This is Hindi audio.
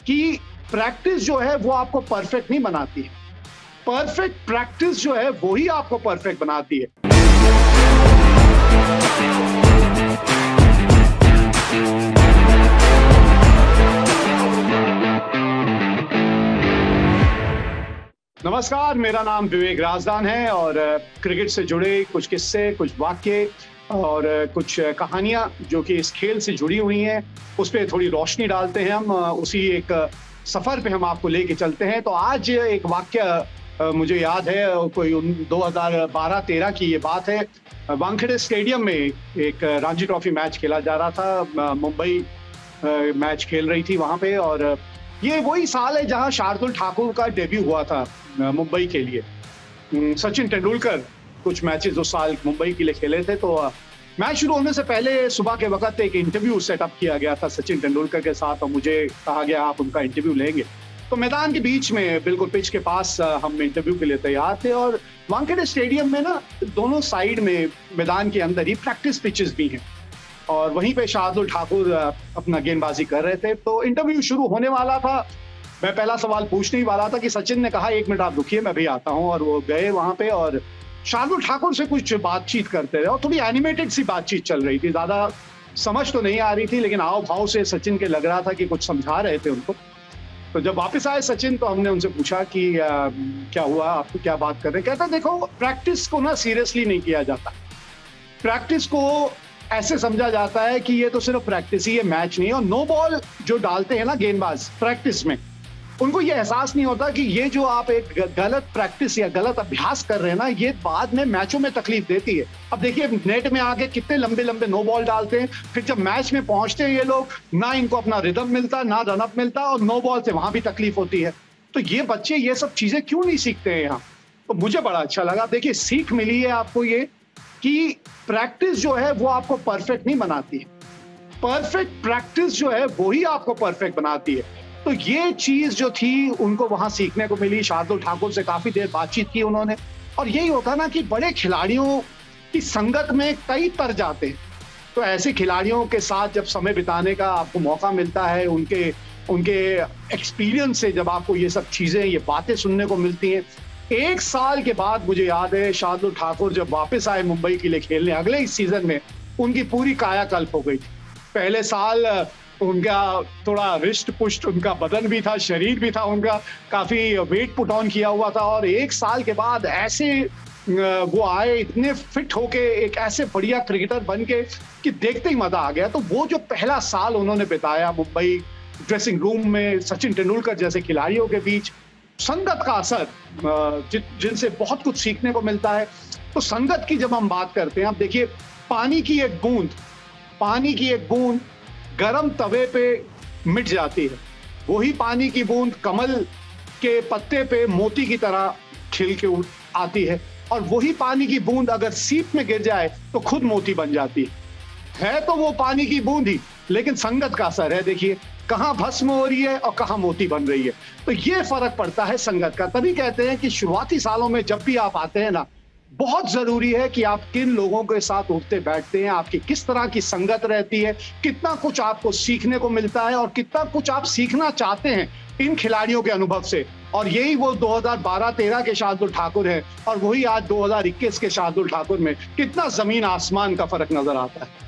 कि प्रैक्टिस जो है वो आपको परफेक्ट नहीं बनाती है। परफेक्ट प्रैक्टिस जो है वो ही आपको परफेक्ट बनाती है। नमस्कार, मेरा नाम विवेक राजदान है और क्रिकेट से जुड़े कुछ किस्से, कुछ वाक्य और कुछ कहानियां जो कि इस खेल से जुड़ी हुई हैं, उस पर थोड़ी रोशनी डालते हैं हम। उसी एक सफर पे हम आपको लेके चलते हैं। तो आज एक वाक्य मुझे याद है, कोई 2012-13 की ये बात है। वानखेड़े स्टेडियम में एक रणजी ट्रॉफी मैच खेला जा रहा था। मुंबई मैच खेल रही थी वहां पे, और ये वही साल है जहां शार्दुल ठाकुर का डेब्यू हुआ था मुंबई के लिए। सचिन तेंदुलकर कुछ मैचेस उस साल मुंबई के लिए खेले थे। तो मैच शुरू होने से पहले सुबह के वक्त एक इंटरव्यू सेटअप किया गया था सचिन तेंदुलकर के साथ, और मुझे कहा गया आप उनका इंटरव्यू लेंगे। तो मैदान के बीच में बिल्कुल पिच के पास हम इंटरव्यू के लिए तैयार थे, और वानखेड़े स्टेडियम में ना दोनों साइड में मैदान के अंदर ही प्रैक्टिस पिचेस भी हैं, और वहीं पे शार्दुल ठाकुर अपना गेंदबाजी कर रहे थे। तो इंटरव्यू शुरू होने वाला था। मैं पहला सवाल पूछने ही वाला था कि सचिन ने कहा 1 मिनट आप रुकिए, मैं भी आता हूं। और वो गए वहां पे और शार्दुल ठाकुर से कुछ बातचीत करते रहे, और थोड़ी एनिमेटेड सी बातचीत चल रही थी। ज्यादा समझ तो नहीं आ रही थी, लेकिन हाव भाव से सचिन के लग रहा था कि कुछ समझा रहे थे उनको। तो जब वापस आए सचिन, तो हमने उनसे पूछा कि क्या हुआ, आपको क्या बात कर रहे हैं। कहता देखो, प्रैक्टिस को ना सीरियसली नहीं किया जाता। प्रैक्टिस को ऐसे समझा जाता है कि ये तो सिर्फ प्रैक्टिस ही है, मैच नहीं है। और नो बॉल जो डालते हैं ना गेंदबाज प्रैक्टिस में, उनको ये एहसास नहीं होता कि ये जो आप एक गलत प्रैक्टिस या गलत अभ्यास कर रहे हैं ना, ये बाद में मैचों में तकलीफ देती है। अब देखिए, नेट में आके कितने लंबे लंबे नो बॉल डालते हैं, फिर जब मैच में पहुंचते हैं ये लोग, ना इनको अपना रिदम मिलता, ना रन अप मिलता, और नो बॉल से वहां भी तकलीफ होती है। तो ये बच्चे ये सब चीजें क्यों नहीं सीखते हैं यहाँ? तो मुझे बड़ा अच्छा लगा। देखिए, सीख मिली है आपको ये कि प्रैक्टिस जो है वो आपको परफेक्ट नहीं बनाती है। परफेक्ट प्रैक्टिस जो है वो ही आपको परफेक्ट बनाती है। तो ये चीज जो थी उनको वहां सीखने को मिली। शार्दुल ठाकुर से काफी देर बातचीत की उन्होंने, और यही होता ना कि बड़े खिलाड़ियों की संगत में कई तर जाते हैं। तो ऐसे खिलाड़ियों के साथ जब समय बिताने का आपको मौका मिलता है, उनके एक्सपीरियंस से जब आपको ये सब चीजें, ये बातें सुनने को मिलती हैं। 1 साल के बाद मुझे याद है, शार्दुल ठाकुर जब वापस आए मुंबई के लिए खेलने अगले इस सीजन में, उनकी पूरी कायाकल्प हो गई थी। पहले साल उनका थोड़ा रिस्ट पुष्ट उनका बदन भी था, शरीर भी था उनका, काफी वेट पुट ऑन किया हुआ था। और 1 साल के बाद ऐसे वो आए इतने फिट होके, एक ऐसे बढ़िया क्रिकेटर बन के कि देखते ही मजा आ गया। तो वो जो पहला साल उन्होंने बिताया मुंबई ड्रेसिंग रूम में सचिन तेंदुलकर जैसे खिलाड़ियों के बीच, संगत का असर, जिनसे बहुत कुछ सीखने को मिलता है। तो संगत की जब हम बात करते हैं, आप देखिए, पानी की एक बूंद गरम तवे पे मिट जाती है, वही पानी की बूंद कमल के पत्ते पे मोती की तरह खिल के आती है, और वही पानी की बूंद अगर सीप में गिर जाए तो खुद मोती बन जाती है। तो वो पानी की बूंद ही, लेकिन संगत का असर है। देखिए, कहां भस्म हो रही है और कहां मोती बन रही है। तो ये फर्क पड़ता है संगत का। तभी कहते हैं कि शुरुआती सालों में जब भी आप आते हैं ना, बहुत जरूरी है कि आप किन लोगों के साथ उठते बैठते हैं, आपकी किस तरह की संगत रहती है, कितना कुछ आपको सीखने को मिलता है, और कितना कुछ आप सीखना चाहते हैं इन खिलाड़ियों के अनुभव से। और यही वो 2012-13 के शार्दुल ठाकुर है, और वही आज 2021 के शार्दुल ठाकुर में कितना जमीन आसमान का फर्क नजर आता है।